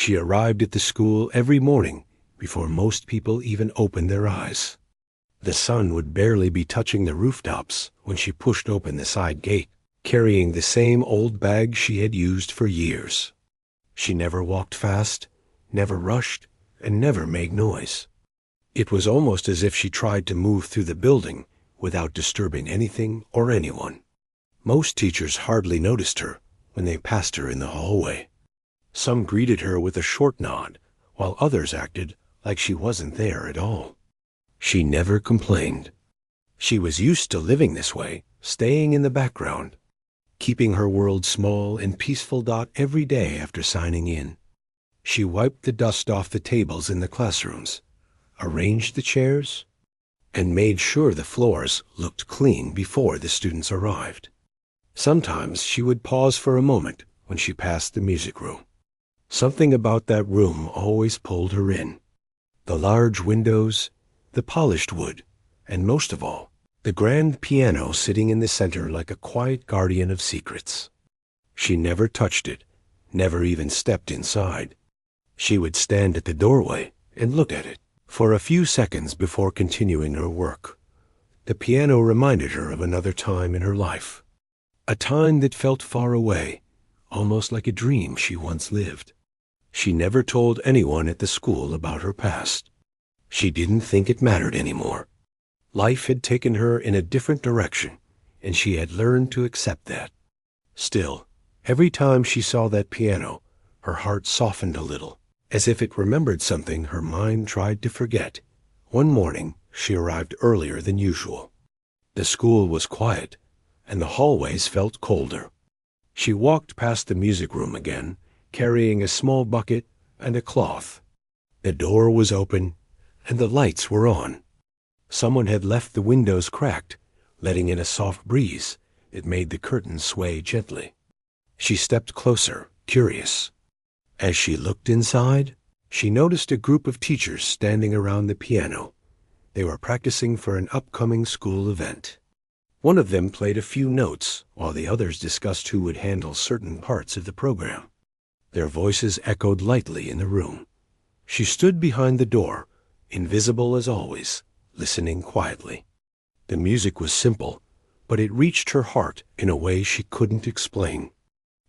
She arrived at the school every morning before most people even opened their eyes. The sun would barely be touching the rooftops when she pushed open the side gate, carrying the same old bag she had used for years. She never walked fast, never rushed, and never made noise. It was almost as if she tried to move through the building without disturbing anything or anyone. Most teachers hardly noticed her when they passed her in the hallway. Some greeted her with a short nod, while others acted like she wasn't there at all. She never complained. She was used to living this way, staying in the background, keeping her world small and peaceful. Every day after signing in, she wiped the dust off the tables in the classrooms, arranged the chairs, and made sure the floors looked clean before the students arrived. Sometimes she would pause for a moment when she passed the music room. Something about that room always pulled her in. The large windows, the polished wood, and most of all, the grand piano sitting in the center like a quiet guardian of secrets. She never touched it, never even stepped inside. She would stand at the doorway and look at it for a few seconds before continuing her work. The piano reminded her of another time in her life, a time that felt far away, almost like a dream she once lived. She never told anyone at the school about her past. She didn't think it mattered anymore. Life had taken her in a different direction, and she had learned to accept that. Still, every time she saw that piano, her heart softened a little, as if it remembered something her mind tried to forget. One morning, she arrived earlier than usual. The school was quiet, and the hallways felt colder. She walked past the music room again, carrying a small bucket and a cloth. The door was open, and the lights were on. Someone had left the windows cracked, letting in a soft breeze that made the curtains sway gently. She stepped closer, curious. As she looked inside, she noticed a group of teachers standing around the piano. They were practicing for an upcoming school event. One of them played a few notes, while the others discussed who would handle certain parts of the program. Their voices echoed lightly in the room. She stood behind the door, invisible as always, listening quietly. The music was simple, but it reached her heart in a way she couldn't explain.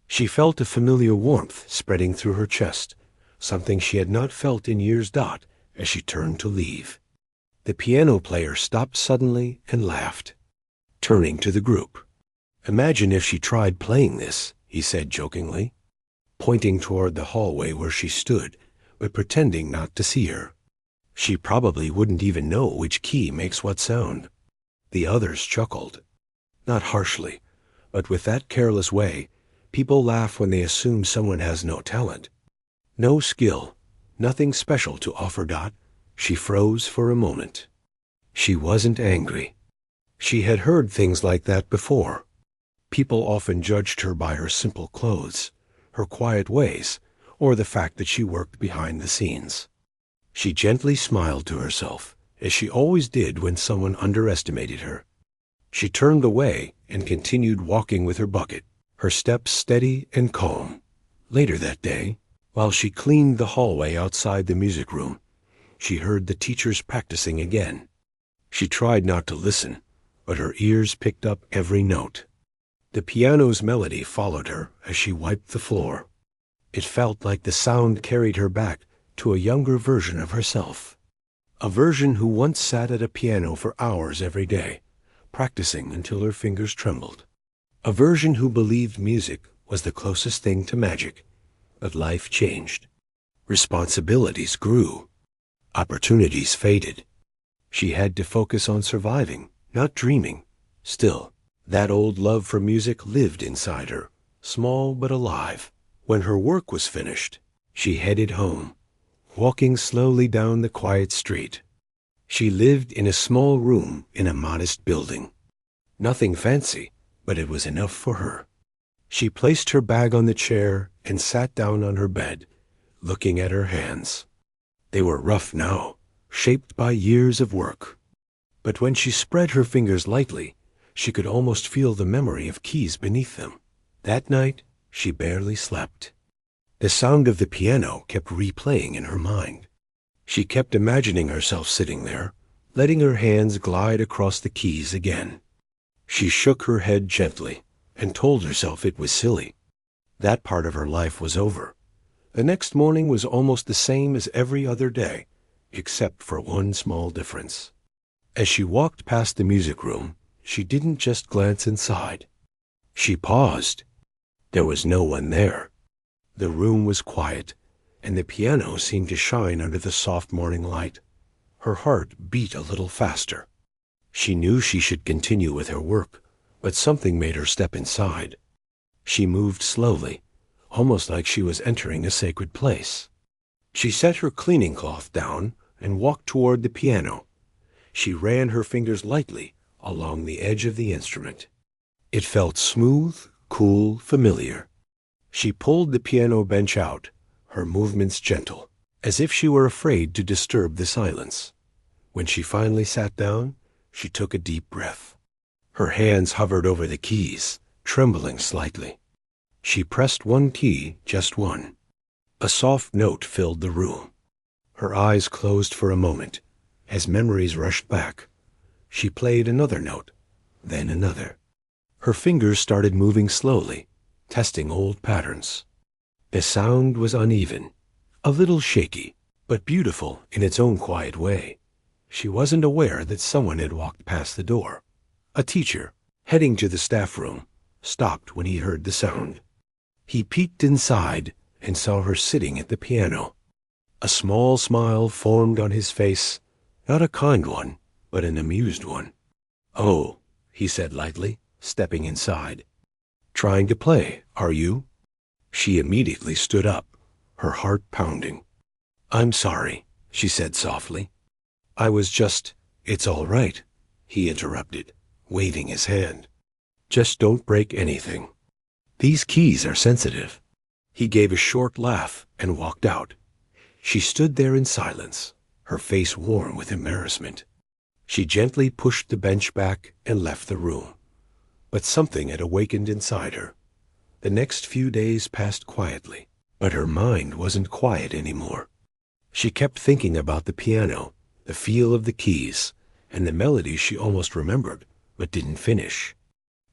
She felt a familiar warmth spreading through her chest, something she had not felt in years. As she turned to leave, the piano player stopped suddenly and laughed, turning to the group. "Imagine if she tried playing this," he said jokingly, pointing toward the hallway where she stood, but pretending not to see her. "She probably wouldn't even know which key makes what sound." The others chuckled, not harshly, but with that careless way people laugh when they assume someone has no talent, no skill, nothing special to offer. She froze for a moment. She wasn't angry. She had heard things like that before. People often judged her by her simple clothes, her quiet ways, or the fact that she worked behind the scenes. She gently smiled to herself, as she always did when someone underestimated her. She turned away and continued walking with her bucket, her steps steady and calm. Later that day, while she cleaned the hallway outside the music room, she heard the teachers practicing again. She tried not to listen, but her ears picked up every note. The piano's melody followed her as she wiped the floor. It felt like the sound carried her back to a younger version of herself, a version who once sat at a piano for hours every day, practicing until her fingers trembled, a version who believed music was the closest thing to magic. But life changed. Responsibilities grew. Opportunities faded. She had to focus on surviving, not dreaming. Still, that old love for music lived inside her, small but alive. When her work was finished, she headed home, walking slowly down the quiet street. She lived in a small room in a modest building. Nothing fancy, but it was enough for her. She placed her bag on the chair and sat down on her bed, looking at her hands. They were rough now, shaped by years of work. But when she spread her fingers lightly, she could almost feel the memory of keys beneath them. That night, she barely slept. The sound of the piano kept replaying in her mind. She kept imagining herself sitting there, letting her hands glide across the keys again. She shook her head gently and told herself it was silly. That part of her life was over. The next morning was almost the same as every other day, except for one small difference. As she walked past the music room, she didn't just glance inside. She paused. There was no one there. The room was quiet, and the piano seemed to shine under the soft morning light. Her heart beat a little faster. She knew she should continue with her work, but something made her step inside. She moved slowly, almost like she was entering a sacred place. She set her cleaning cloth down and walked toward the piano. She ran her fingers lightly along the edge of the instrument. It felt smooth, cool, familiar. She pulled the piano bench out, her movements gentle, as if she were afraid to disturb the silence. When she finally sat down, she took a deep breath. Her hands hovered over the keys, trembling slightly. She pressed one key, just one. A soft note filled the room. Her eyes closed for a moment. As memories rushed back, she played another note, then another. Her fingers started moving slowly, testing old patterns. The sound was uneven, a little shaky, but beautiful in its own quiet way. She wasn't aware that someone had walked past the door. A teacher, heading to the staff room, stopped when he heard the sound. He peeked inside and saw her sitting at the piano. A small smile formed on his face, not a kind one, but an amused one. "Oh," he said lightly, stepping inside. "Trying to play, are you?" She immediately stood up, her heart pounding. "I'm sorry," she said softly. "It's all right," he interrupted, waving his hand. "Just don't break anything. These keys are sensitive." He gave a short laugh and walked out. She stood there in silence, her face warm with embarrassment. She gently pushed the bench back and left the room. But something had awakened inside her. The next few days passed quietly, but her mind wasn't quiet anymore. She kept thinking about the piano, the feel of the keys, and the melodies she almost remembered, but didn't finish.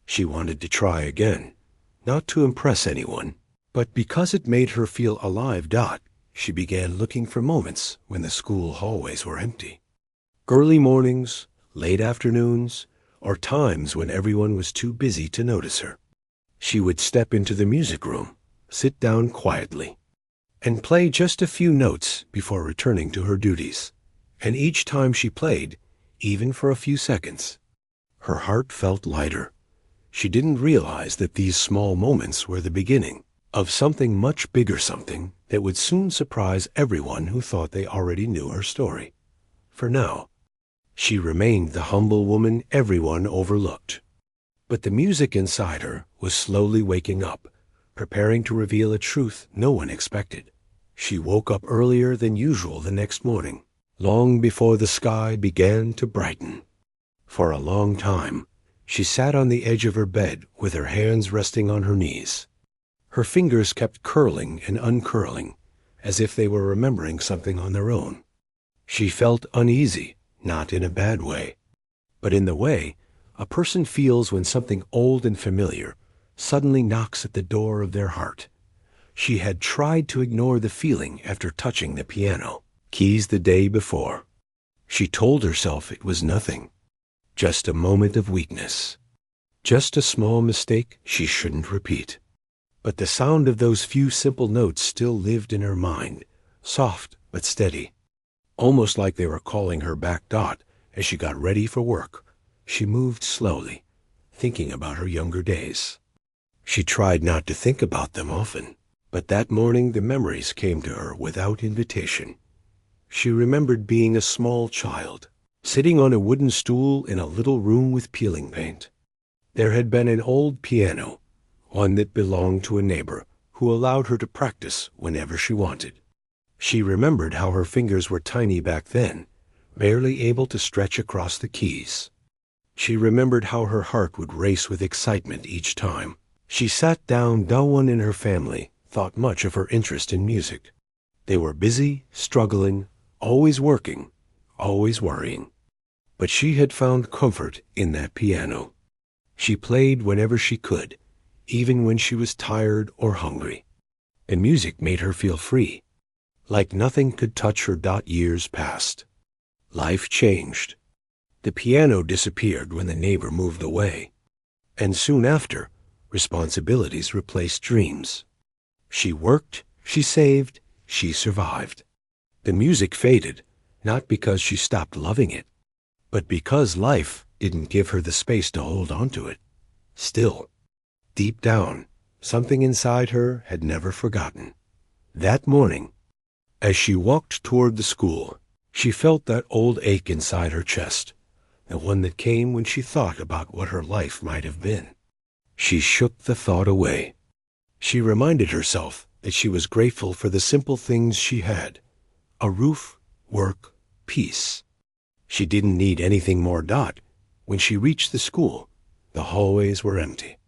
She wanted to try again, not to impress anyone, but because it made her feel alive. She began looking for moments when the school hallways were empty. Early mornings, late afternoons, or times when everyone was too busy to notice her. She would step into the music room, sit down quietly, and play just a few notes before returning to her duties. And each time she played, even for a few seconds, her heart felt lighter. She didn't realize that these small moments were the beginning of something much bigger, something that would soon surprise everyone who thought they already knew her story. For now, she remained the humble woman everyone overlooked. But the music inside her was slowly waking up, preparing to reveal a truth no one expected. She woke up earlier than usual the next morning, long before the sky began to brighten. For a long time, she sat on the edge of her bed with her hands resting on her knees. Her fingers kept curling and uncurling, as if they were remembering something on their own. She felt uneasy, not in a bad way, but in the way a person feels when something old and familiar suddenly knocks at the door of their heart. She had tried to ignore the feeling after touching the piano keys the day before. She told herself it was nothing, just a moment of weakness, just a small mistake she shouldn't repeat. But the sound of those few simple notes still lived in her mind, soft but steady, almost like they were calling her back. As she got ready for work, she moved slowly, thinking about her younger days. She tried not to think about them often, but that morning the memories came to her without invitation. She remembered being a small child, sitting on a wooden stool in a little room with peeling paint. There had been an old piano, one that belonged to a neighbor who allowed her to practice whenever she wanted. She remembered how her fingers were tiny back then, barely able to stretch across the keys. She remembered how her heart would race with excitement each time. She sat down. No one in her family thought much of her interest in music. They were busy, struggling, always working, always worrying. But she had found comfort in that piano. She played whenever she could, even when she was tired or hungry. And music made her feel free, like nothing could touch her. Years passed. Life changed. The piano disappeared when the neighbor moved away. And soon after, responsibilities replaced dreams. She worked, she saved, she survived. The music faded, not because she stopped loving it, but because life didn't give her the space to hold on to it. Still, deep down, something inside her had never forgotten. That morning, as she walked toward the school, she felt that old ache inside her chest, the one that came when she thought about what her life might have been. She shook the thought away. She reminded herself that she was grateful for the simple things she had: a roof, work, peace. She didn't need anything more. When she reached the school, the hallways were empty.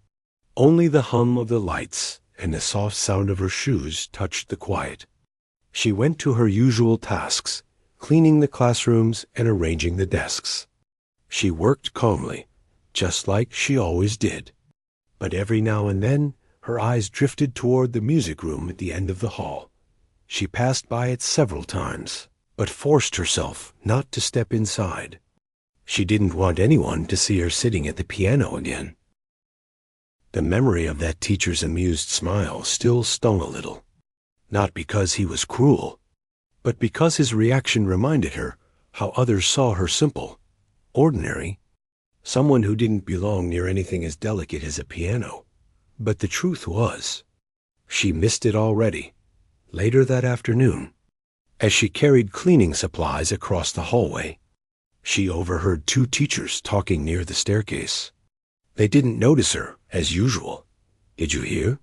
Only the hum of the lights and the soft sound of her shoes touched the quiet. She went to her usual tasks, cleaning the classrooms and arranging the desks. She worked calmly, just like she always did. But every now and then, her eyes drifted toward the music room at the end of the hall. She passed by it several times, but forced herself not to step inside. She didn't want anyone to see her sitting at the piano again. The memory of that teacher's amused smile still stung a little, not because he was cruel, but because his reaction reminded her how others saw her: simple, ordinary, someone who didn't belong near anything as delicate as a piano. But the truth was, she missed it already. Later that afternoon, as she carried cleaning supplies across the hallway, she overheard two teachers talking near the staircase. They didn't notice her, as usual. "Did you hear?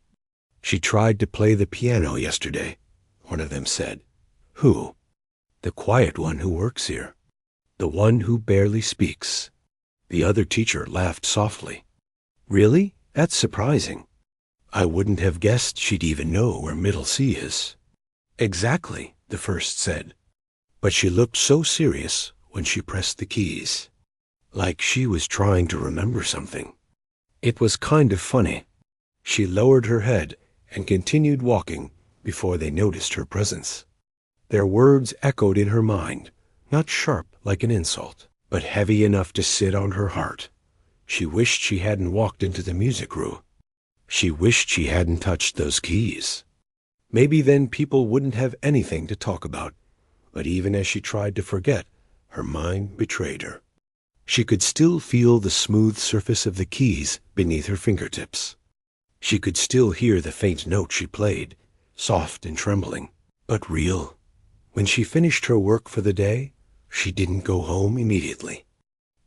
She tried to play the piano yesterday," one of them said. "Who?" "The quiet one who works here. The one who barely speaks." The other teacher laughed softly. "Really? That's surprising. I wouldn't have guessed she'd even know where middle C is." "Exactly," the first said. But she looked so serious when she pressed the keys, like she was trying to remember something. It was kind of funny. She lowered her head and continued walking before they noticed her presence. Their words echoed in her mind, not sharp like an insult, but heavy enough to sit on her heart. She wished she hadn't walked into the music room. She wished she hadn't touched those keys. Maybe then people wouldn't have anything to talk about. But even as she tried to forget, her mind betrayed her. She could still feel the smooth surface of the keys beneath her fingertips. She could still hear the faint note she played, soft and trembling, but real. When she finished her work for the day, she didn't go home immediately.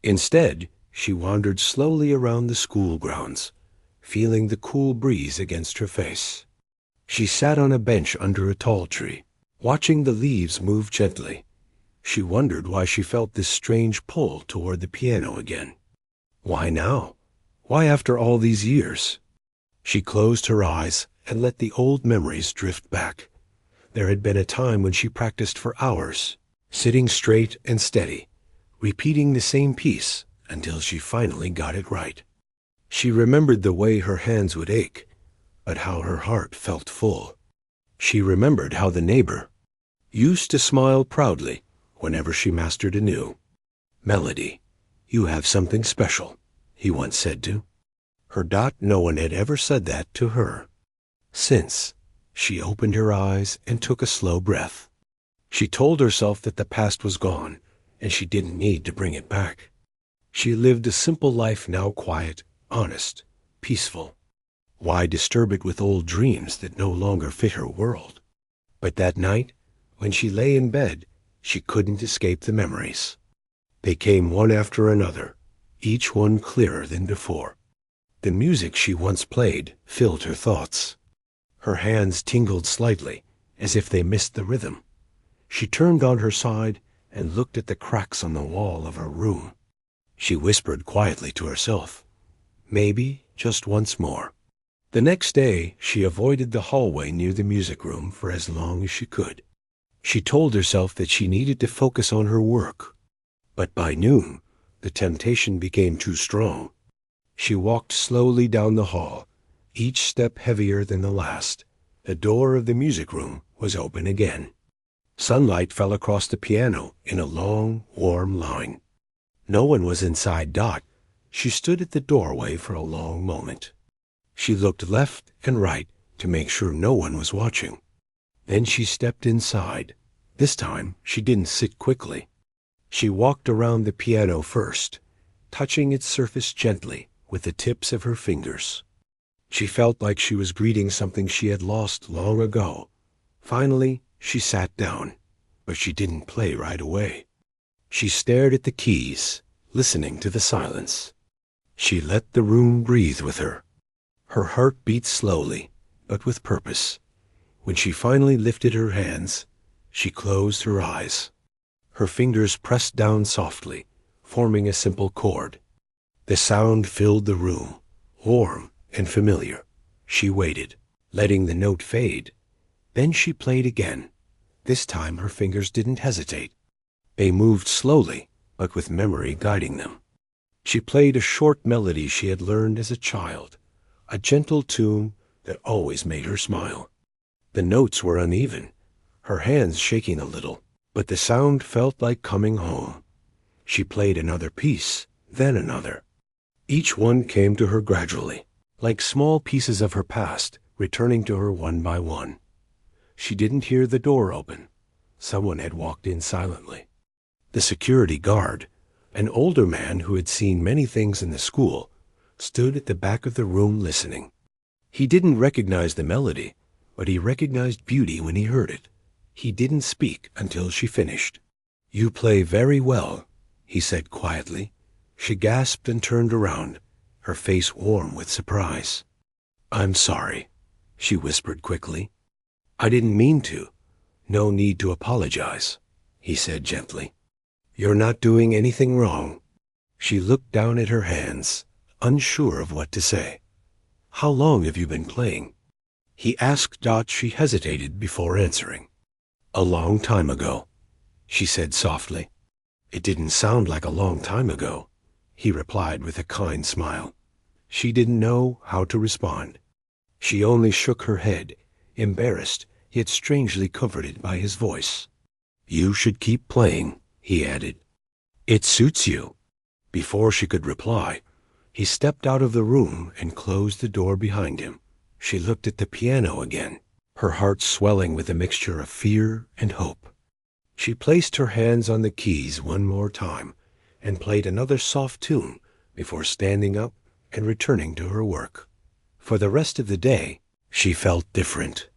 Instead, she wandered slowly around the school grounds, feeling the cool breeze against her face. She sat on a bench under a tall tree, watching the leaves move gently. She wondered why she felt this strange pull toward the piano again. Why now? Why after all these years? She closed her eyes and let the old memories drift back. There had been a time when she practiced for hours, sitting straight and steady, repeating the same piece until she finally got it right. She remembered the way her hands would ache, but how her heart felt full. She remembered how the neighbor used to smile proudly whenever she mastered a new melody. "You have something special," he once said to her. No one had ever said that to her. Since, she opened her eyes and took a slow breath. She told herself that the past was gone, and she didn't need to bring it back. She lived a simple life now, quiet, honest, peaceful. Why disturb it with old dreams that no longer fit her world? But that night, when she lay in bed, she couldn't escape the memories. They came one after another, each one clearer than before. The music she once played filled her thoughts. Her hands tingled slightly, as if they missed the rhythm. She turned on her side and looked at the cracks on the wall of her room. She whispered quietly to herself, "Maybe just once more." The next day, she avoided the hallway near the music room for as long as she could. She told herself that she needed to focus on her work. But by noon, the temptation became too strong. She walked slowly down the hall, each step heavier than the last. The door of the music room was open again. Sunlight fell across the piano in a long, warm line. No one was inside Dot. She stood at the doorway for a long moment. She looked left and right to make sure no one was watching. Then she stepped inside. This time, she didn't sit quickly. She walked around the piano first, touching its surface gently with the tips of her fingers. She felt like she was greeting something she had lost long ago. Finally, she sat down, but she didn't play right away. She stared at the keys, listening to the silence. She let the room breathe with her. Her heart beat slowly, but with purpose. When she finally lifted her hands, she closed her eyes. Her fingers pressed down softly, forming a simple chord. The sound filled the room, warm and familiar. She waited, letting the note fade. Then she played again. This time her fingers didn't hesitate. They moved slowly, but with memory guiding them. She played a short melody she had learned as a child, a gentle tune that always made her smile. The notes were uneven, her hands shaking a little, but the sound felt like coming home. She played another piece, then another. Each one came to her gradually, like small pieces of her past, returning to her one by one. She didn't hear the door open. Someone had walked in silently. The security guard, an older man who had seen many things in the school, stood at the back of the room listening. He didn't recognize the melody, but he recognized beauty when he heard it. He didn't speak until she finished. "You play very well," he said quietly. She gasped and turned around, her face warm with surprise. "I'm sorry," she whispered quickly. "I didn't mean to. No need to apologize," he said gently. "You're not doing anything wrong." She looked down at her hands, unsure of what to say. "How long have you been playing?" He asked Dot. She hesitated before answering. "A long time ago," she said softly. "It didn't sound like a long time ago," he replied with a kind smile. She didn't know how to respond. She only shook her head, embarrassed yet strangely comforted by his voice. "You should keep playing," he added. "It suits you." Before she could reply, he stepped out of the room and closed the door behind him. She looked at the piano again, her heart swelling with a mixture of fear and hope. She placed her hands on the keys one more time and played another soft tune before standing up and returning to her work. For the rest of the day, she felt different.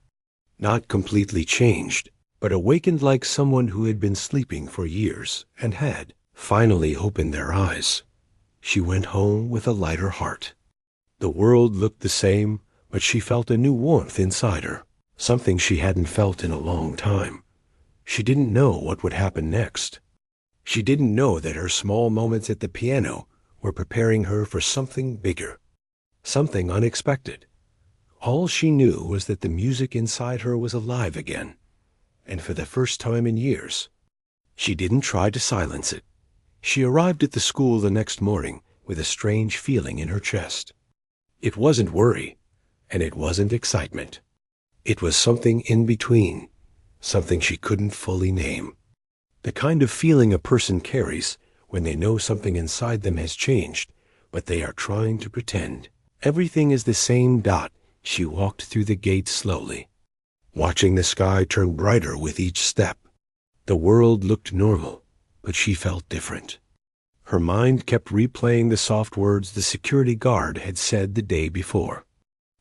Not completely changed, but awakened like someone who had been sleeping for years and had finally opened their eyes. She went home with a lighter heart. The world looked the same, but she felt a new warmth inside her, something she hadn't felt in a long time. She didn't know what would happen next. She didn't know that her small moments at the piano were preparing her for something bigger, something unexpected. All she knew was that the music inside her was alive again, and for the first time in years. She didn't try to silence it. She arrived at the school the next morning with a strange feeling in her chest. It wasn't worry, and it wasn't excitement. It was something in between, something she couldn't fully name. The kind of feeling a person carries when they know something inside them has changed, but they are trying to pretend. Everything is the same. Dot. She walked through the gate slowly, watching the sky turn brighter with each step. The world looked normal, but she felt different. Her mind kept replaying the soft words the security guard had said the day before.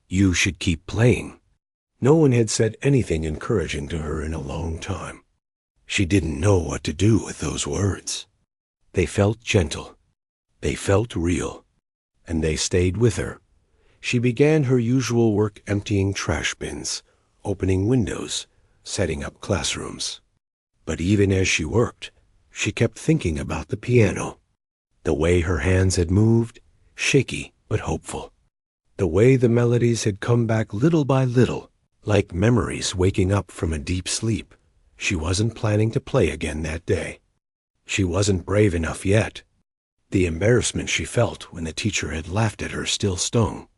"You should keep playing." No one had said anything encouraging to her in a long time. She didn't know what to do with those words. They felt gentle. They felt real. And they stayed with her. She began her usual work, emptying trash bins, opening windows, setting up classrooms. But even as she worked, she kept thinking about the piano, the way her hands had moved, shaky but hopeful. The way the melodies had come back little by little, like memories waking up from a deep sleep. She wasn't planning to play again that day. She wasn't brave enough yet. The embarrassment she felt when the teacher had laughed at her still stung.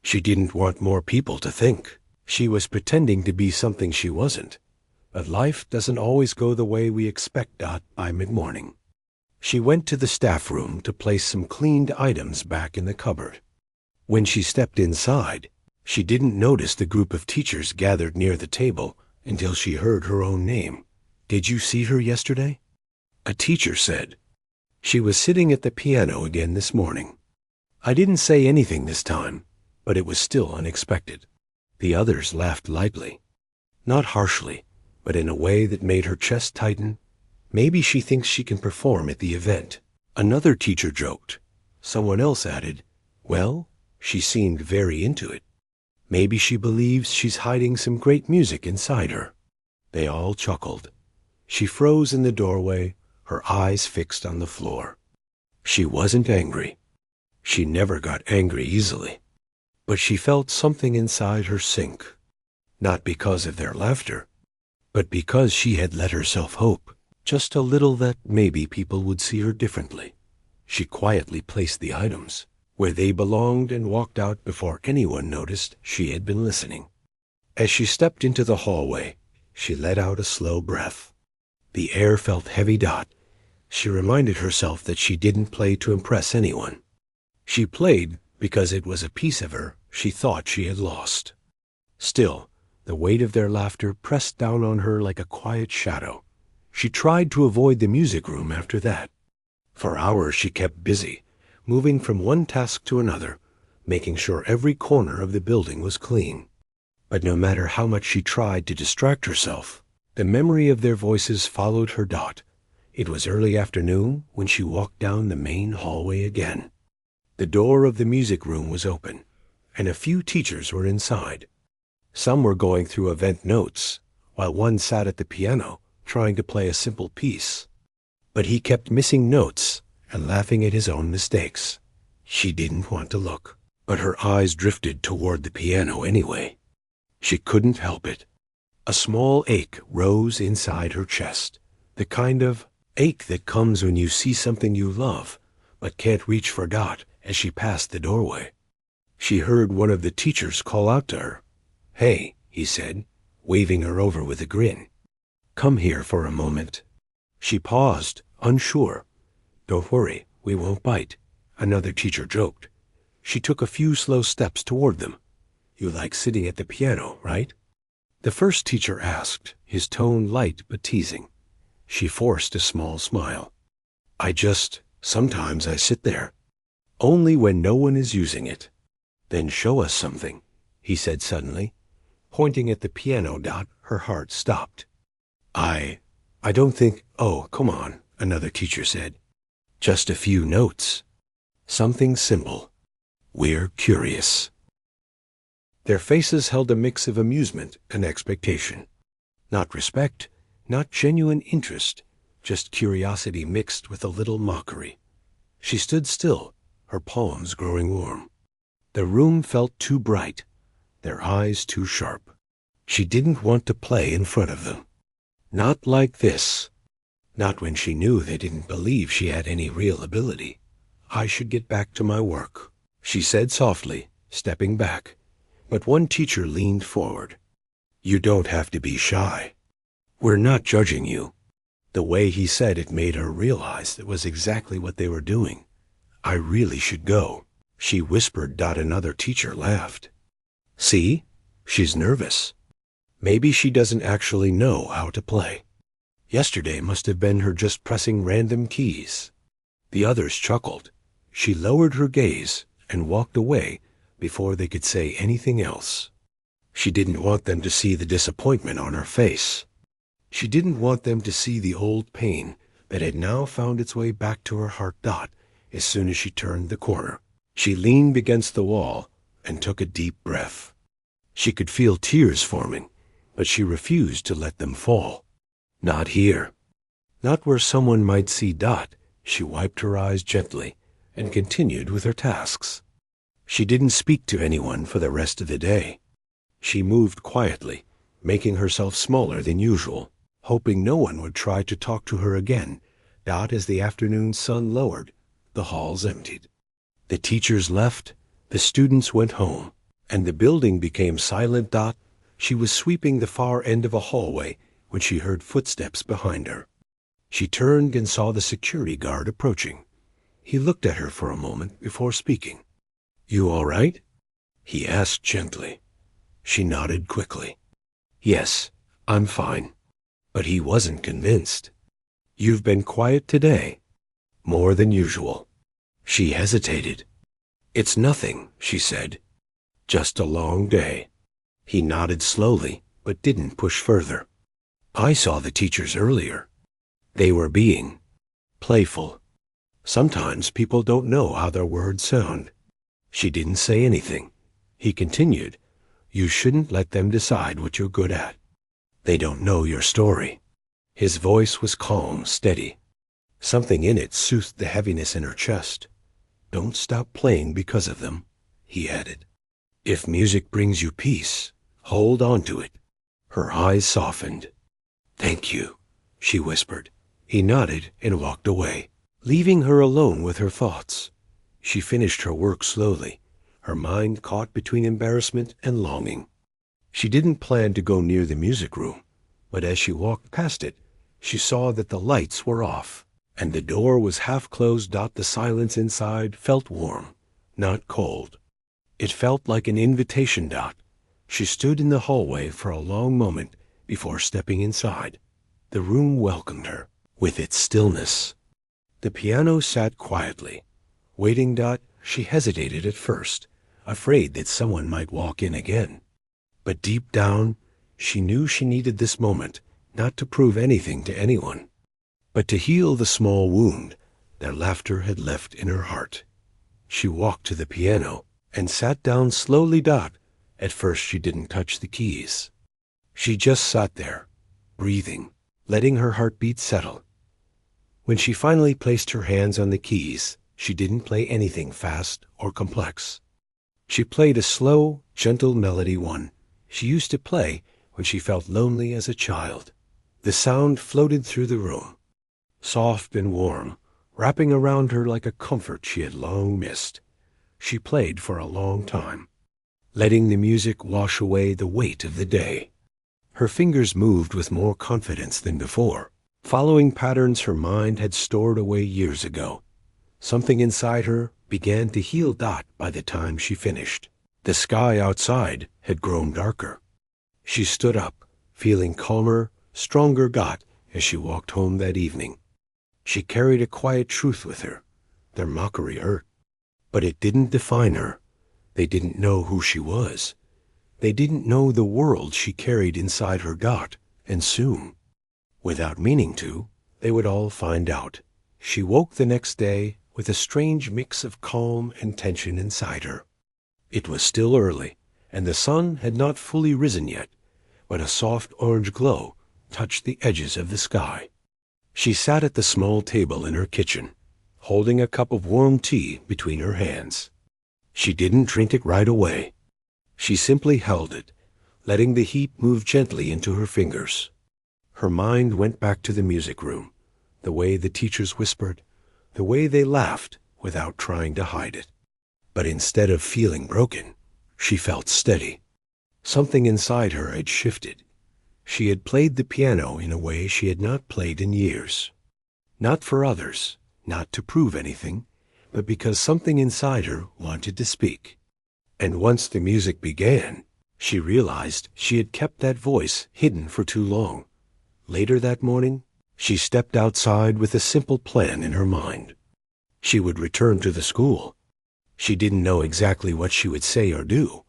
She didn't want more people to think she was pretending to be something she wasn't. But life doesn't always go the way we expect. By mid-morning, she went to the staff room to place some cleaned items back in the cupboard. When she stepped inside, she didn't notice the group of teachers gathered near the table until she heard her own name. "Did you see her yesterday?" a teacher said. "She was sitting at the piano again this morning." I didn't say anything this time, but it was still unexpected. The others laughed lightly, not harshly, but in a way that made her chest tighten. "Maybe she thinks she can perform at the event," another teacher joked. Someone else added, "Well, she seemed very into it. Maybe she believes she's hiding some great music inside her." They all chuckled. She froze in the doorway, her eyes fixed on the floor. She wasn't angry. She never got angry easily. But she felt something inside her sink, not because of their laughter, but because she had let herself hope, just a little, that maybe people would see her differently. She quietly placed the items where they belonged and walked out before anyone noticed she had been listening. As she stepped into the hallway, she let out a slow breath. The air felt heavy. She reminded herself that she didn't play to impress anyone. She played because it was a piece of her she thought she had lost. Still, the weight of their laughter pressed down on her like a quiet shadow. She tried to avoid the music room after that. For hours she kept busy, moving from one task to another, making sure every corner of the building was clean. But no matter how much she tried to distract herself, the memory of their voices followed her. It was early afternoon when she walked down the main hallway again. The door of the music room was open, and a few teachers were inside. Some were going through event notes, while one sat at the piano trying to play a simple piece. But he kept missing notes and laughing at his own mistakes. She didn't want to look, but her eyes drifted toward the piano anyway. She couldn't help it. A small ache rose inside her chest, the kind of ache that comes when you see something you love but can't reach for. As she passed the doorway, she heard one of the teachers call out to her. "Hey," he said, waving her over with a grin. "Come here for a moment." She paused, unsure. "Don't worry, we won't bite," another teacher joked. She took a few slow steps toward them. "You like sitting at the piano, right?" the first teacher asked, his tone light but teasing. She forced a small smile. Sometimes I sit there. Only when no one is using it." "Then show us something," he said suddenly, pointing at the piano. Her heart stopped. I don't think—" "Oh, come on," another teacher said. "Just a few notes. Something simple. We're curious." Their faces held a mix of amusement and expectation. Not respect, not genuine interest, just curiosity mixed with a little mockery. She stood still, her palms growing warm. The room felt too bright, their eyes too sharp. She didn't want to play in front of them. Not like this. Not when she knew they didn't believe she had any real ability. "I should get back to my work," she said softly, stepping back. But one teacher leaned forward. "You don't have to be shy. We're not judging you." The way he said it made her realize that was exactly what they were doing. "I really should go," she whispered. Another teacher laughed. "See? She's nervous. Maybe she doesn't actually know how to play. Yesterday must have been her just pressing random keys." The others chuckled. She lowered her gaze and walked away before they could say anything else. She didn't want them to see the disappointment on her face. She didn't want them to see the old pain that had now found its way back to her heart. As soon as she turned the corner, she leaned against the wall and took a deep breath. She could feel tears forming, but she refused to let them fall. Not here. Not where someone might see. She wiped her eyes gently and continued with her tasks. She didn't speak to anyone for the rest of the day. She moved quietly, making herself smaller than usual, hoping no one would try to talk to her again. As the afternoon sun lowered, the halls emptied. The teachers left, the students went home, and the building became silent. She was sweeping the far end of a hallway when she heard footsteps behind her. She turned and saw the security guard approaching. He looked at her for a moment before speaking. "You all right?" he asked gently. She nodded quickly. "Yes, I'm fine." But he wasn't convinced. "You've been quiet today." "More than usual." She hesitated. "It's nothing," she said. "Just a long day." He nodded slowly, but didn't push further. "I saw the teachers earlier. They were being playful. Sometimes people don't know how their words sound." She didn't say anything. He continued, "You shouldn't let them decide what you're good at. They don't know your story." His voice was calm, steady. Something in it soothed the heaviness in her chest. "Don't stop playing because of them," he added. "If music brings you peace, hold on to it." Her eyes softened. "Thank you," she whispered. He nodded and walked away, leaving her alone with her thoughts. She finished her work slowly, her mind caught between embarrassment and longing. She didn't plan to go near the music room, but as she walked past it, she saw that the lights were off, and the door was half closed. The silence inside felt warm, not cold. It felt like an invitation. She stood in the hallway for a long moment before stepping inside. The room welcomed her with its stillness. The piano sat quietly, waiting. She hesitated at first, afraid that someone might walk in again. But deep down, she knew she needed this moment, not to prove anything to anyone, but to heal the small wound that laughter had left in her heart. She walked to the piano and sat down slowly. At first she didn't touch the keys. She just sat there, breathing, letting her heartbeat settle. When she finally placed her hands on the keys, she didn't play anything fast or complex. She played a slow, gentle melody, one she used to play when she felt lonely as a child. The sound floated through the room, soft and warm, wrapping around her like a comfort she had long missed. She played for a long time, letting the music wash away the weight of the day. Her fingers moved with more confidence than before, following patterns her mind had stored away years ago. Something inside her began to heal. By the time she finished, the sky outside had grown darker. She stood up, feeling calmer, stronger. As she walked home that evening, she carried a quiet truth with her. Their mockery hurt, but it didn't define her. They didn't know who she was. They didn't know the world she carried inside her. And soon, without meaning to, they would all find out. She woke the next day with a strange mix of calm and tension inside her. It was still early, and the sun had not fully risen yet, but a soft orange glow touched the edges of the sky. She sat at the small table in her kitchen, holding a cup of warm tea between her hands. She didn't drink it right away. She simply held it, letting the heat move gently into her fingers. Her mind went back to the music room, the way the teachers whispered, the way they laughed without trying to hide it. But instead of feeling broken, she felt steady. Something inside her had shifted. She had played the piano in a way she had not played in years. Not for others, not to prove anything, but because something inside her wanted to speak. And once the music began, she realized she had kept that voice hidden for too long. Later that morning, she stepped outside with a simple plan in her mind. She would return to the school. She didn't know exactly what she would say or do,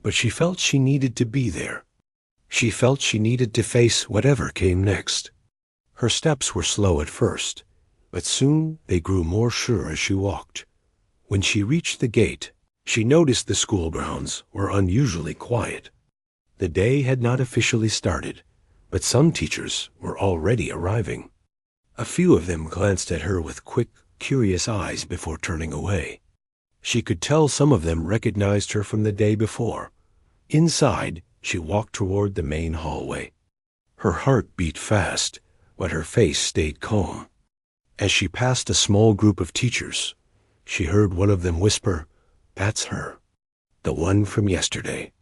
but she felt she needed to be there. She felt she needed to face whatever came next. Her steps were slow at first, but soon they grew more sure as she walked. When she reached the gate, she noticed the school grounds were unusually quiet. The day had not officially started, but some teachers were already arriving. A few of them glanced at her with quick, curious eyes before turning away. She could tell some of them recognized her from the day before. Inside, she walked toward the main hallway. Her heart beat fast, but her face stayed calm. As she passed a small group of teachers, she heard one of them whisper, "That's her. The one from yesterday."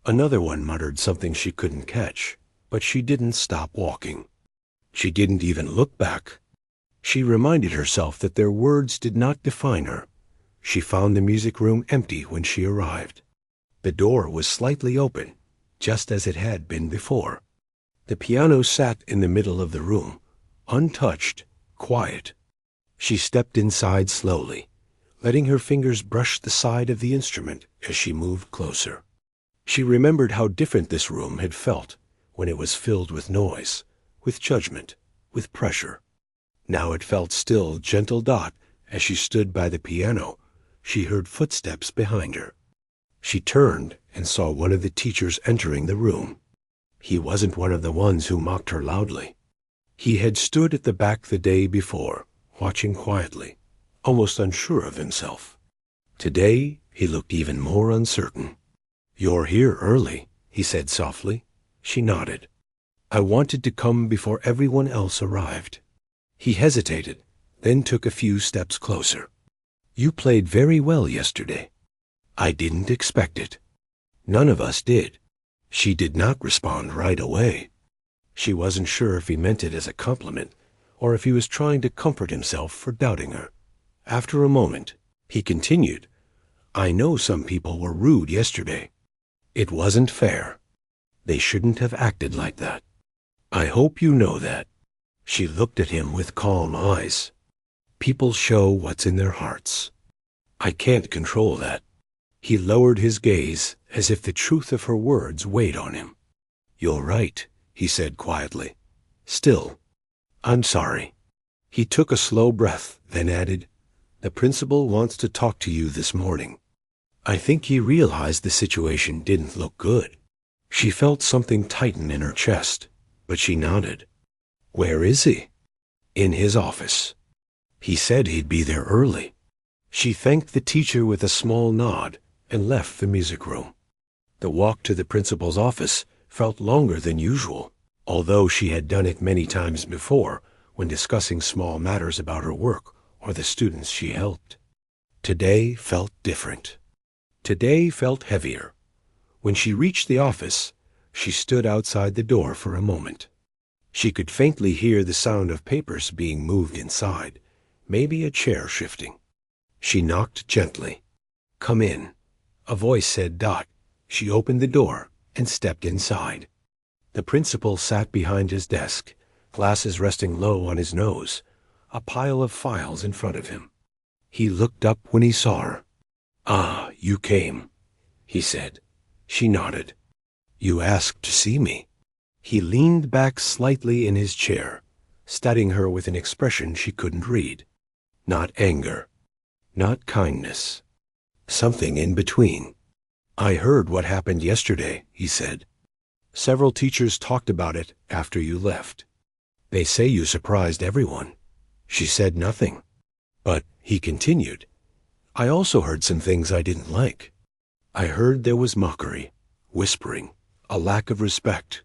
Another one muttered something she couldn't catch, but she didn't stop walking. She didn't even look back. She reminded herself that their words did not define her. She found the music room empty when she arrived. The door was slightly open, just as it had been before. The piano sat in the middle of the room, untouched, quiet. She stepped inside slowly, letting her fingers brush the side of the instrument as she moved closer. She remembered how different this room had felt when it was filled with noise, with judgment, with pressure. Now it felt still, gentle. As she stood by the piano, she heard footsteps behind her. She turned and saw one of the teachers entering the room. He wasn't one of the ones who mocked her loudly. He had stood at the back the day before, watching quietly, almost unsure of himself. Today, he looked even more uncertain. "You're here early," he said softly. She nodded. "I wanted to come before everyone else arrived." He hesitated, then took a few steps closer. "You played very well yesterday." "I didn't expect it." "None of us did." She did not respond right away. She wasn't sure if he meant it as a compliment, or if he was trying to comfort himself for doubting her. After a moment, he continued, "I know some people were rude yesterday. It wasn't fair. They shouldn't have acted like that. I hope you know that." She looked at him with calm eyes. "People show what's in their hearts. I can't control that." He lowered his gaze as if the truth of her words weighed on him. "You're right," he said quietly. "Still, I'm sorry." He took a slow breath, then added, "The principal wants to talk to you this morning." I think he realized the situation didn't look good. She felt something tighten in her chest, but she nodded. "Where is he?" "In his office. He said he'd be there early." She thanked the teacher with a small nod and left the music room. The walk to the principal's office felt longer than usual, although she had done it many times before when discussing small matters about her work or the students she helped. Today felt different. Today felt heavier. When she reached the office, she stood outside the door for a moment. She could faintly hear the sound of papers being moved inside, maybe a chair shifting. She knocked gently. "Come in," a voice said. She opened the door and stepped inside. The principal sat behind his desk, glasses resting low on his nose, a pile of files in front of him. He looked up when he saw her. "Ah, you came," he said. She nodded. "You asked to see me." He leaned back slightly in his chair, studying her with an expression she couldn't read. Not anger, not kindness, something in between. "I heard what happened yesterday," he said. "Several teachers talked about it after you left. They say you surprised everyone." She said nothing. "But," he continued, "I also heard some things I didn't like. I heard there was mockery, whispering, a lack of respect."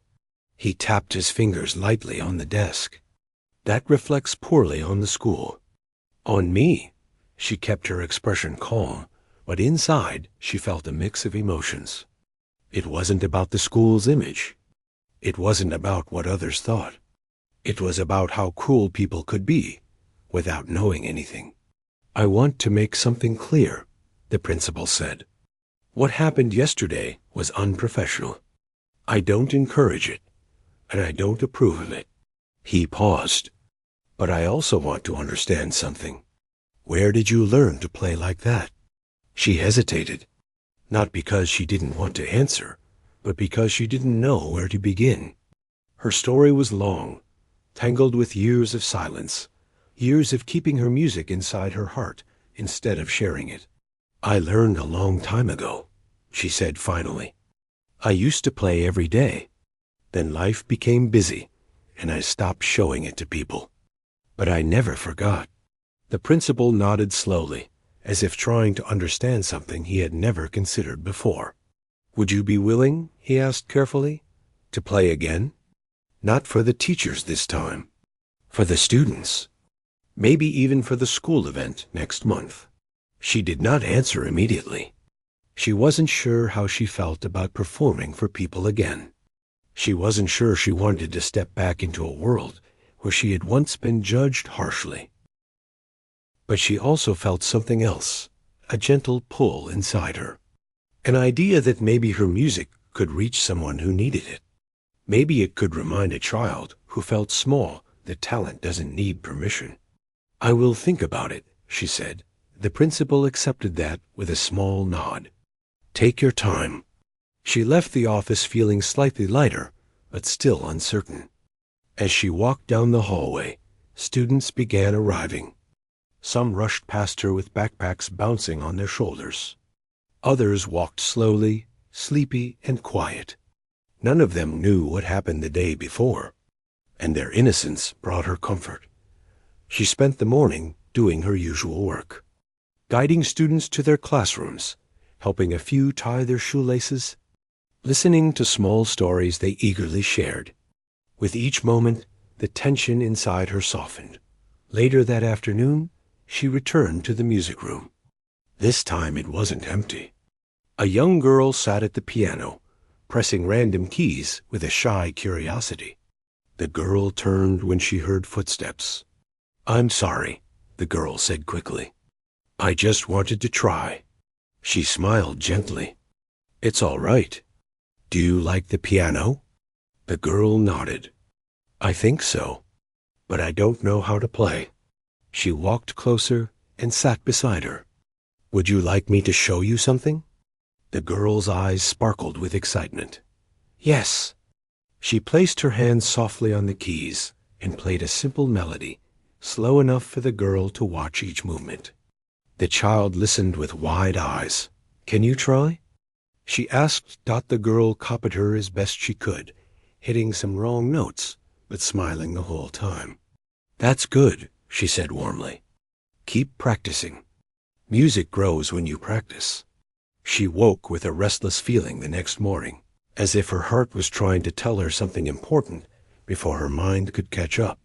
He tapped his fingers lightly on the desk. "That reflects poorly on the school." "On me." She kept her expression calm, but inside she felt a mix of emotions. It wasn't about the school's image. It wasn't about what others thought. It was about how cruel people could be without knowing anything. "I want to make something clear," the principal said. "What happened yesterday was unprofessional. I don't encourage it, and I don't approve of it." He paused. "But I also want to understand something. Where did you learn to play like that?" She hesitated, not because she didn't want to answer, but because she didn't know where to begin. Her story was long, tangled with years of silence, years of keeping her music inside her heart instead of sharing it. "I learned a long time ago," she said finally. "I used to play every day. Then life became busy, and I stopped showing it to people. But I never forgot." The principal nodded slowly, as if trying to understand something he had never considered before. "Would you be willing," he asked carefully, "to play again? Not for the teachers this time. For the students. Maybe even for the school event next month." She did not answer immediately. She wasn't sure how she felt about performing for people again. She wasn't sure she wanted to step back into a world where she had once been judged harshly. But she also felt something else, a gentle pull inside her. An idea that maybe her music could reach someone who needed it. Maybe it could remind a child who felt small that talent doesn't need permission. "I will think about it," she said. The principal accepted that with a small nod. "Take your time." She left the office feeling slightly lighter, but still uncertain. As she walked down the hallway, students began arriving. Some rushed past her with backpacks bouncing on their shoulders. Others walked slowly, sleepy and quiet. None of them knew what happened the day before, and their innocence brought her comfort. She spent the morning doing her usual work, guiding students to their classrooms, helping a few tie their shoelaces, listening to small stories they eagerly shared. With each moment, the tension inside her softened. Later that afternoon, she returned to the music room. This time it wasn't empty. A young girl sat at the piano, pressing random keys with a shy curiosity. The girl turned when she heard footsteps. "I'm sorry," the girl said quickly. "I just wanted to try." She smiled gently. "It's all right. Do you like the piano?" The girl nodded. "I think so, but I don't know how to play." She walked closer and sat beside her. "Would you like me to show you something?" The girl's eyes sparkled with excitement. "Yes." She placed her hands softly on the keys and played a simple melody, slow enough for the girl to watch each movement. The child listened with wide eyes. "Can you try?" she asked. The girl copied her as best she could, hitting some wrong notes, but smiling the whole time. "That's good," she said warmly. "Keep practicing. Music grows when you practice." She woke with a restless feeling the next morning, as if her heart was trying to tell her something important before her mind could catch up.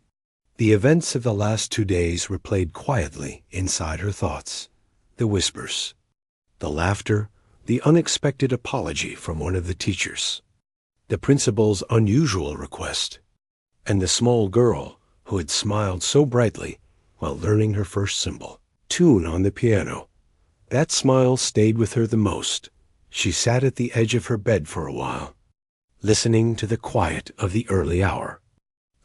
The events of the last 2 days were played quietly inside her thoughts. The whispers, the laughter, the unexpected apology from one of the teachers, the principal's unusual request, and the small girl who had smiled so brightly while learning her first symbol, tune on the piano. That smile stayed with her the most. She sat at the edge of her bed for a while, listening to the quiet of the early hour.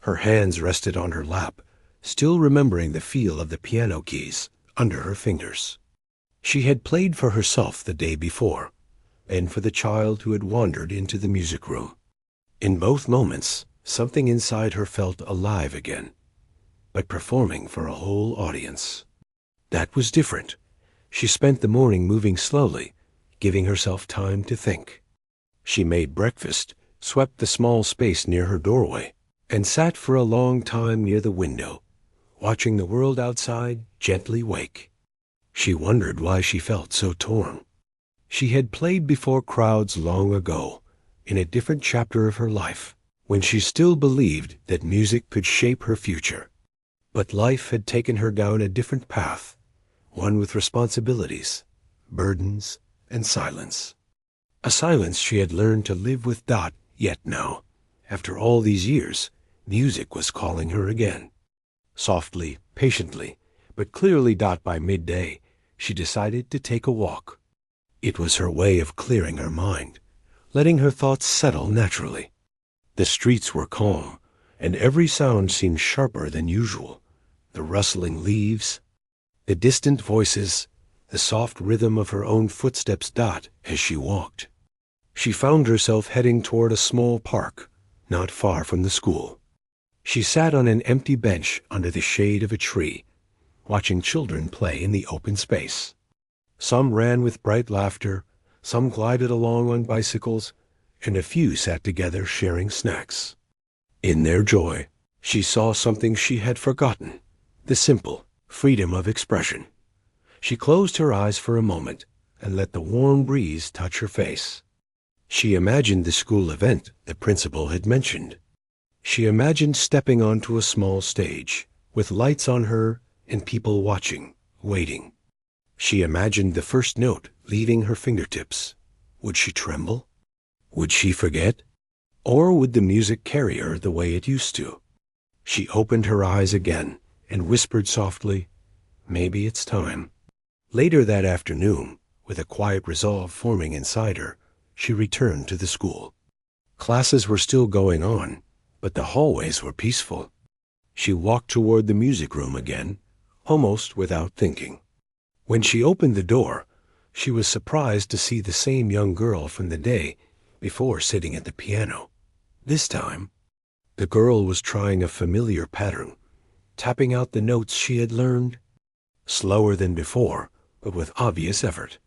Her hands rested on her lap, still remembering the feel of the piano keys under her fingers. She had played for herself the day before, and for the child who had wandered into the music room. In both moments, something inside her felt alive again, but performing for a whole audience. That was different. She spent the morning moving slowly, giving herself time to think. She made breakfast, swept the small space near her doorway, and sat for a long time near the window, watching the world outside gently wake. She wondered why she felt so torn. She had played before crowds long ago, in a different chapter of her life, when she still believed that music could shape her future. But life had taken her down a different path, one with responsibilities, burdens, and silence. A silence she had learned to live with. Yet now, after all these years, music was calling her again. Softly, patiently, but clearly. By midday, she decided to take a walk. It was her way of clearing her mind, letting her thoughts settle naturally. The streets were calm, and every sound seemed sharper than usual. The rustling leaves, the distant voices, the soft rhythm of her own footsteps. As she walked, she found herself heading toward a small park, not far from the school. She sat on an empty bench under the shade of a tree, watching children play in the open space. Some ran with bright laughter, some glided along on bicycles, and a few sat together sharing snacks. In their joy, she saw something she had forgotten, the simple freedom of expression. She closed her eyes for a moment and let the warm breeze touch her face. She imagined the school event the principal had mentioned. She imagined stepping onto a small stage, with lights on her and people watching, waiting. She imagined the first note leaving her fingertips. Would she tremble? Would she forget? Or would the music carry her the way it used to? She opened her eyes again and whispered softly, "Maybe it's time." Later that afternoon, with a quiet resolve forming inside her, she returned to the school. Classes were still going on, but the hallways were peaceful. She walked toward the music room again, almost without thinking. When she opened the door, she was surprised to see the same young girl from the day before sitting at the piano. This time, the girl was trying a familiar pattern, tapping out the notes she had learned. Slower than before, but with obvious effort.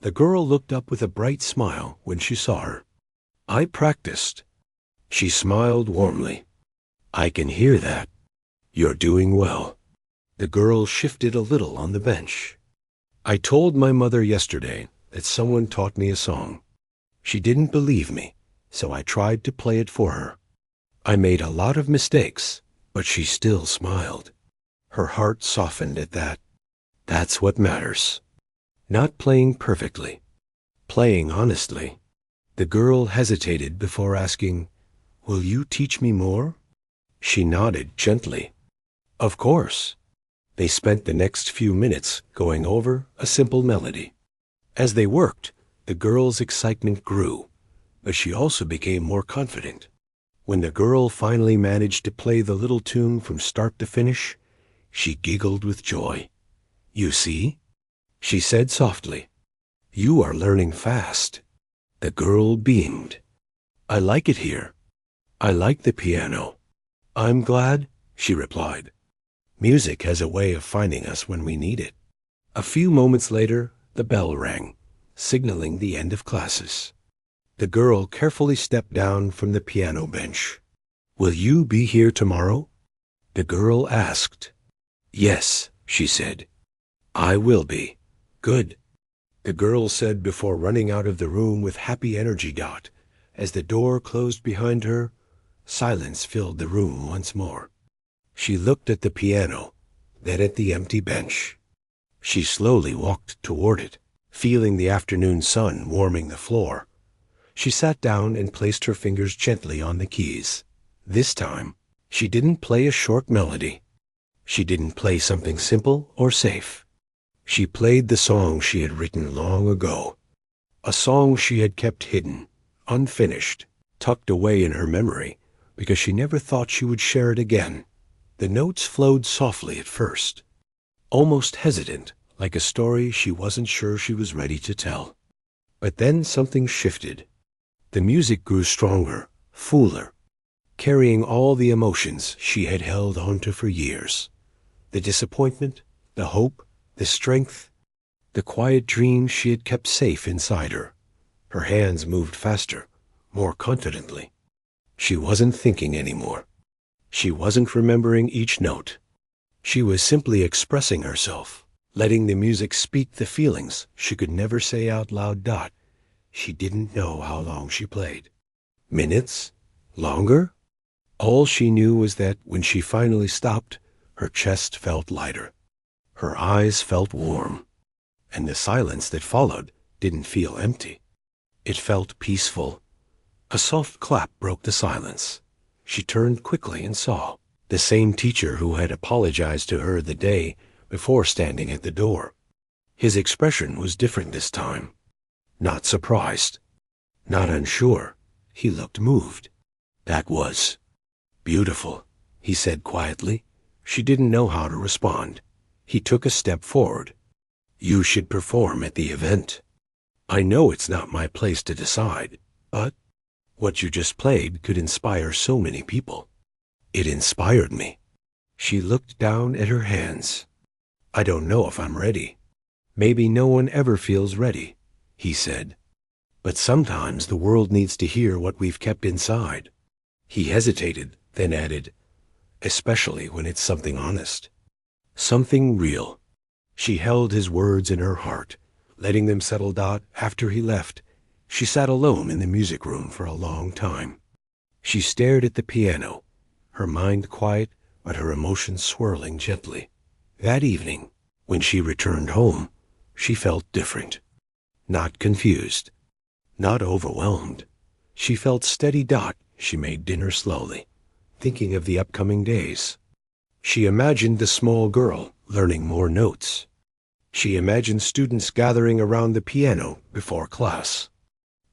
The girl looked up with a bright smile when she saw her. "I practiced." She smiled warmly. "I can hear that. You're doing well." The girl shifted a little on the bench. "I told my mother yesterday that someone taught me a song. She didn't believe me, so I tried to play it for her. I made a lot of mistakes, but she still smiled." Her heart softened at that. That's what matters. Not playing perfectly, playing honestly. The girl hesitated before asking, "Will you teach me more?" She nodded gently. "Of course." They spent the next few minutes going over a simple melody. As they worked, the girl's excitement grew, but she also became more confident. When the girl finally managed to play the little tune from start to finish, she giggled with joy. "You see?" she said softly. "You are learning fast." The girl beamed. "I like it here. I like the piano." "I'm glad," she replied. "Music has a way of finding us when we need it." A few moments later, the bell rang, signaling the end of classes. The girl carefully stepped down from the piano bench. "Will you be here tomorrow?" the girl asked. "Yes," she said. "I will be." "Good," the girl said before running out of the room with happy energy. As the door closed behind her, silence filled the room once more. She looked at the piano, then at the empty bench. She slowly walked toward it, feeling the afternoon sun warming the floor. She sat down and placed her fingers gently on the keys. This time, she didn't play a short melody. She didn't play something simple or safe. She played the song she had written long ago, a song she had kept hidden, unfinished, tucked away in her memory, because she never thought she would share it again. The notes flowed softly at first, almost hesitant, like a story she wasn't sure she was ready to tell. But then something shifted. The music grew stronger, fuller, carrying all the emotions she had held onto for years. The disappointment, the hope, the strength, the quiet dreams she had kept safe inside her. Her hands moved faster, more confidently. She wasn't thinking anymore. She wasn't remembering each note. She was simply expressing herself, letting the music speak the feelings she could never say out loud. She didn't know how long she played. Minutes? Longer? All she knew was that when she finally stopped, her chest felt lighter. Her eyes felt warm, and the silence that followed didn't feel empty. It felt peaceful. A soft clap broke the silence. She turned quickly and saw the same teacher who had apologized to her the day before standing at the door. His expression was different this time. Not surprised, not unsure. He looked moved. "That was beautiful," he said quietly. She didn't know how to respond. He took a step forward. "You should perform at the event. I know it's not my place to decide, but what you just played could inspire so many people." "It inspired me." She looked down at her hands. "I don't know if I'm ready." "Maybe no one ever feels ready," he said. "But sometimes the world needs to hear what we've kept inside." He hesitated, then added, "Especially when it's something honest. Something real." She held his words in her heart, letting them settle. After he left, she sat alone in the music room for a long time. She stared at the piano, her mind quiet but her emotions swirling gently. That evening, when she returned home, she felt different. Not confused, not overwhelmed. She felt steady. She made dinner slowly, thinking of the upcoming days. She imagined the small girl learning more notes. She imagined students gathering around the piano before class.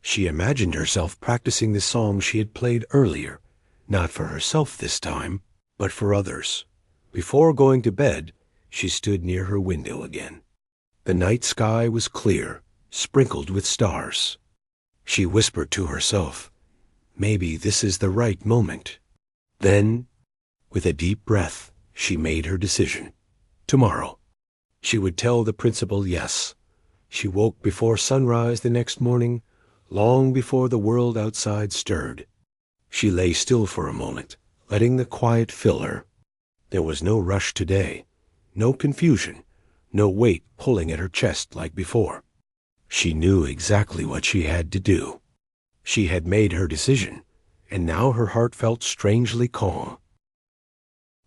She imagined herself practicing the song she had played earlier, not for herself this time, but for others. Before going to bed, she stood near her window again. The night sky was clear, sprinkled with stars. She whispered to herself, "Maybe this is the right moment." Then, with a deep breath, she made her decision. Tomorrow, she would tell the principal yes. She woke before sunrise the next morning, long before the world outside stirred. She lay still for a moment, letting the quiet fill her. There was no rush today, no confusion, no weight pulling at her chest like before. She knew exactly what she had to do. She had made her decision, and now her heart felt strangely calm.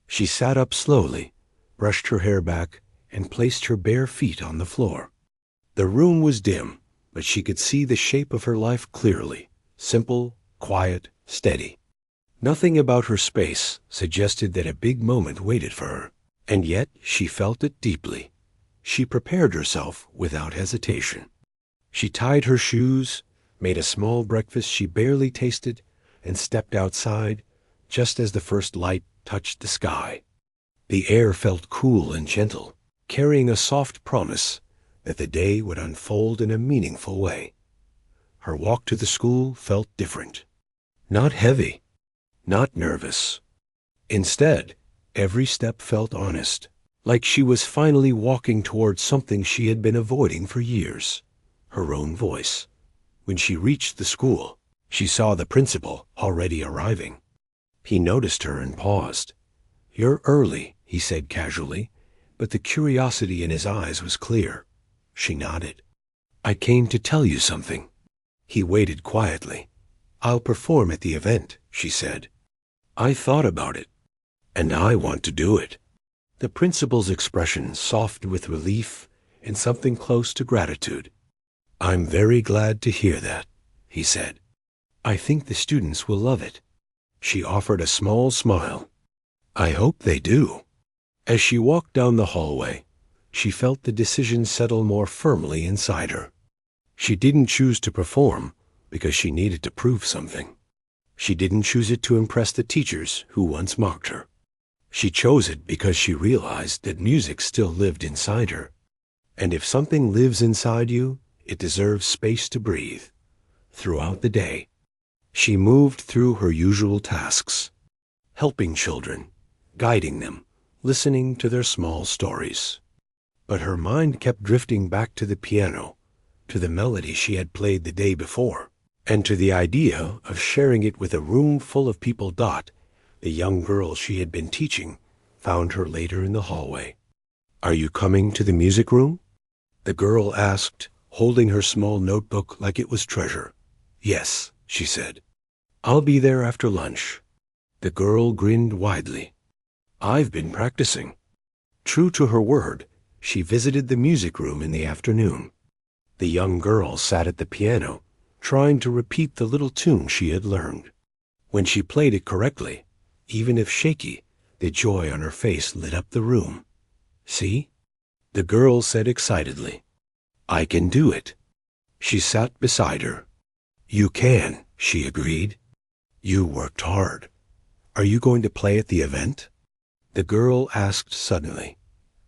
She sat up slowly, brushed her hair back, and placed her bare feet on the floor. The room was dim, but she could see the shape of her life clearly, simple, quiet, steady. Nothing about her space suggested that a big moment waited for her, and yet she felt it deeply. She prepared herself without hesitation. She tied her shoes, made a small breakfast she barely tasted, and stepped outside just as the first light touched the sky. The air felt cool and gentle, carrying a soft promise that the day would unfold in a meaningful way. Her walk to the school felt different. Not heavy, not nervous. Instead, every step felt honest, like she was finally walking towards something she had been avoiding for years, her own voice. When she reached the school, she saw the principal already arriving. He noticed her and paused. "You're early," he said casually, but the curiosity in his eyes was clear. She nodded. "I came to tell you something." He waited quietly. "I'll perform at the event," she said. "I thought about it, and I want to do it." The principal's expression softened with relief and something close to gratitude. "I'm very glad to hear that," he said. "I think the students will love it." She offered a small smile. "I hope they do." As she walked down the hallway, she felt the decision settle more firmly inside her. She didn't choose to perform because she needed to prove something. She didn't choose it to impress the teachers who once mocked her. She chose it because she realized that music still lived inside her. And if something lives inside you, it deserves space to breathe. Throughout the day, she moved through her usual tasks, helping children, guiding them, listening to their small stories. But her mind kept drifting back to the piano, to the melody she had played the day before, and to the idea of sharing it with a room full of people. The young girl she had been teaching found her later in the hallway. "Are you coming to the music room?" the girl asked, holding her small notebook like it was treasure. "Yes," she said. "I'll be there after lunch." The girl grinned widely. "I've been practicing." True to her word, she visited the music room in the afternoon. The young girl sat at the piano, trying to repeat the little tune she had learned. When she played it correctly, even if shaky, the joy on her face lit up the room. "See?" the girl said excitedly. "I can do it." She sat beside her. "You can," she agreed. "You worked hard. Are you going to play at the event?" the girl asked suddenly.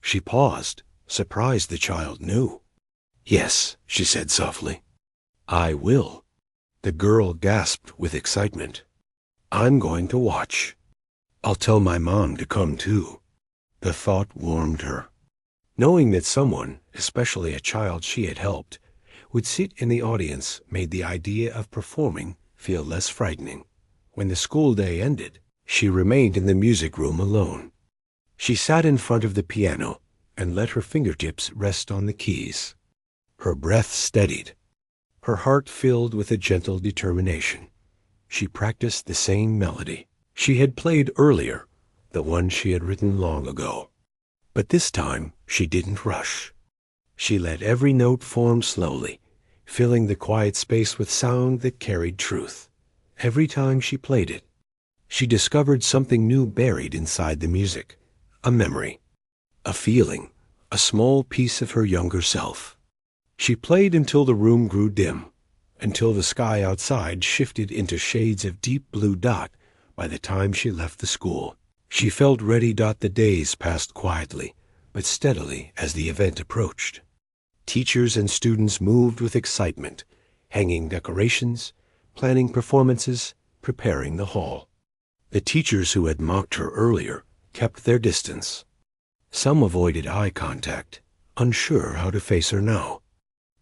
She paused, surprised the child knew. "Yes," she said softly. "I will." The girl gasped with excitement. "I'm going to watch. I'll tell my mom to come too." The thought warmed her. Knowing that someone, especially a child she had helped, would sit in the audience made the idea of performing feel less frightening. When the school day ended, she remained in the music room alone. She sat in front of the piano, and let her fingertips rest on the keys. Her breath steadied, her heart filled with a gentle determination. She practiced the same melody she had played earlier, the one she had written long ago. But this time she didn't rush. She let every note form slowly, filling the quiet space with sound that carried truth. Every time she played it, she discovered something new buried inside the music, a memory, a feeling, a small piece of her younger self. She played until the room grew dim, until the sky outside shifted into shades of deep blue dot by the time she left the school. She felt ready. The days passed quietly, but steadily as the event approached. Teachers and students moved with excitement, hanging decorations, planning performances, preparing the hall. The teachers who had mocked her earlier kept their distance. Some avoided eye contact, unsure how to face her now.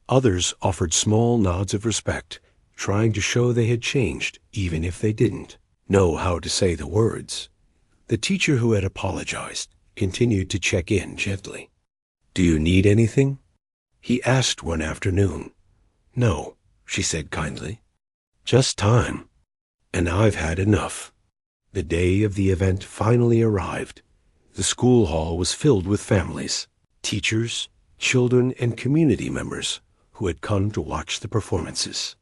Others offered small nods of respect, trying to show they had changed, even if they didn't know how to say the words. The teacher who had apologized continued to check in gently. "Do you need anything?" he asked one afternoon. "No," she said kindly. "Just time. And I've had enough." The day of the event finally arrived. The school hall was filled with families, teachers, children, and community members who had come to watch the performances.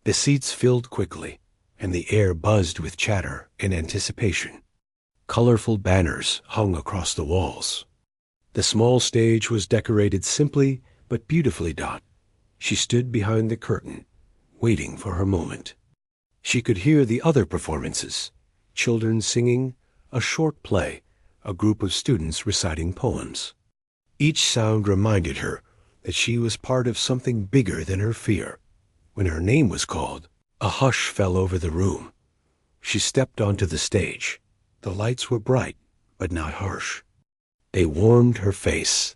The seats filled quickly, and the air buzzed with chatter and anticipation. Colorful banners hung across the walls. The small stage was decorated simply but beautifully. She stood behind the curtain, waiting for her moment. She could hear the other performances, children singing, a short play, a group of students reciting poems. Each sound reminded her that she was part of something bigger than her fear. When her name was called, a hush fell over the room. She stepped onto the stage. The lights were bright, but not harsh. They warmed her face.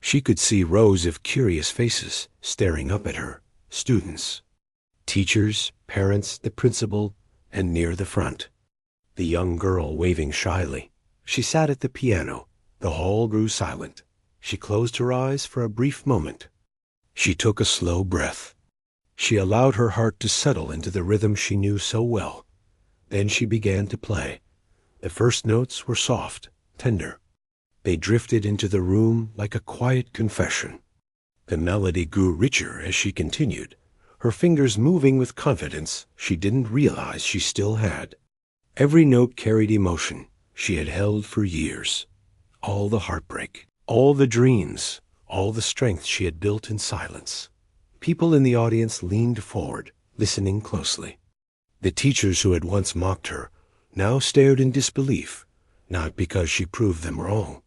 She could see rows of curious faces staring up at her, students, teachers, parents, the principal, and near the front, the young girl waving shyly. She sat at the piano. The hall grew silent. She closed her eyes for a brief moment. She took a slow breath. She allowed her heart to settle into the rhythm she knew so well. Then she began to play. The first notes were soft, tender. They drifted into the room like a quiet confession. The melody grew richer as she continued, her fingers moving with confidence she didn't realize she still had. Every note carried emotion she had held for years. All the heartbreak, all the dreams, all the strength she had built in silence. People in the audience leaned forward, listening closely. The teachers who had once mocked her now stared in disbelief, not because she proved them wrong,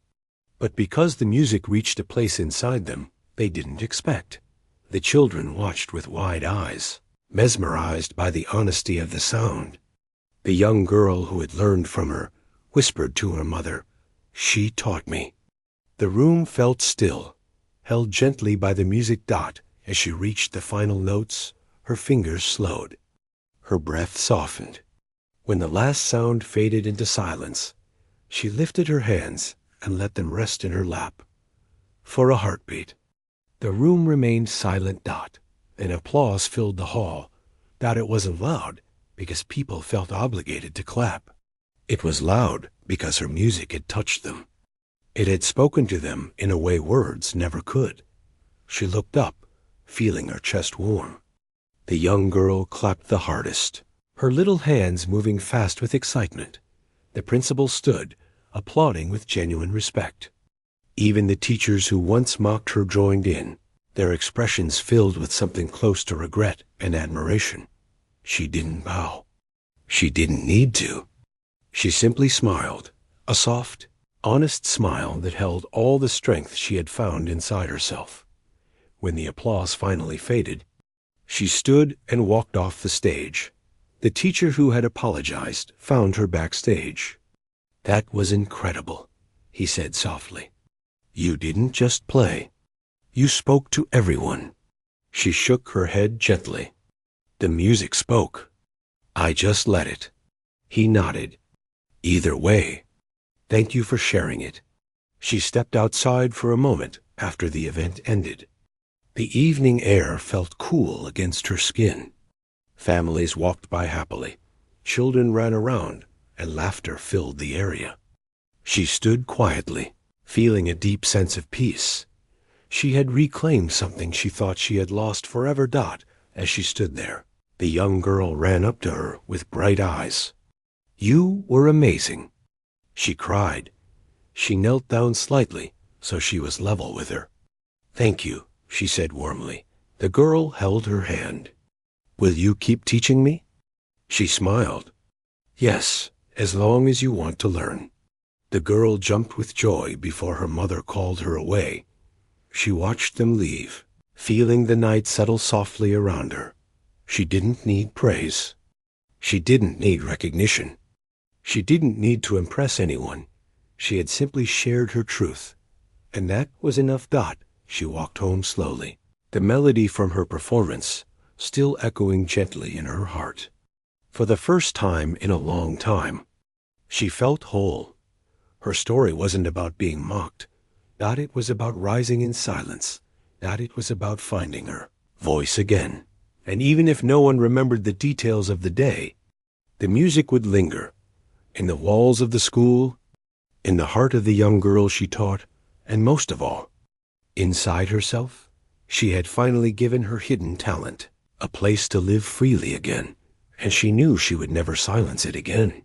but because the music reached a place inside them they didn't expect. The children watched with wide eyes, mesmerized by the honesty of the sound. The young girl who had learned from her whispered to her mother, "She taught me." The room felt still, held gently by the music. As she reached the final notes, her fingers slowed. Her breath softened. When the last sound faded into silence, she lifted her hands and let them rest in her lap. For a heartbeat. The room remained silent. And applause filled the hall. It wasn't loud because people felt obligated to clap. It was loud because her music had touched them. It had spoken to them in a way words never could. She looked up, feeling her chest warm. The young girl clapped the hardest, her little hands moving fast with excitement. The principal stood, applauding with genuine respect. Even the teachers who once mocked her joined in, their expressions filled with something close to regret and admiration. She didn't bow. She didn't need to. She simply smiled, a soft, honest smile that held all the strength she had found inside herself. When the applause finally faded, she stood and walked off the stage. The teacher who had apologized found her backstage. "That was incredible," he said softly. "You didn't just play. You spoke to everyone." She shook her head gently. "The music spoke. I just let it." He nodded. "Either way, thank you for sharing it." She stepped outside for a moment after the event ended. The evening air felt cool against her skin. Families walked by happily. Children ran around, and laughter filled the area. She stood quietly, feeling a deep sense of peace. She had reclaimed something she thought she had lost forever. As she stood there, the young girl ran up to her with bright eyes. "You were amazing," she cried. She knelt down slightly so she was level with her. "Thank you," she said warmly. The girl held her hand. "Will you keep teaching me?" She smiled. "Yes, as long as you want to learn." The girl jumped with joy before her mother called her away. She watched them leave, feeling the night settle softly around her. She didn't need praise. She didn't need recognition. She didn't need to impress anyone. She had simply shared her truth. And that was enough. She walked home slowly, the melody from her performance still echoing gently in her heart. For the first time in a long time, she felt whole. Her story wasn't about being mocked. It was about rising in silence. It was about finding her voice again. And even if no one remembered the details of the day, the music would linger in the walls of the school, in the heart of the young girl she taught, and most of all, inside herself. She had finally given her hidden talent a place to live freely again, and she knew she would never silence it again.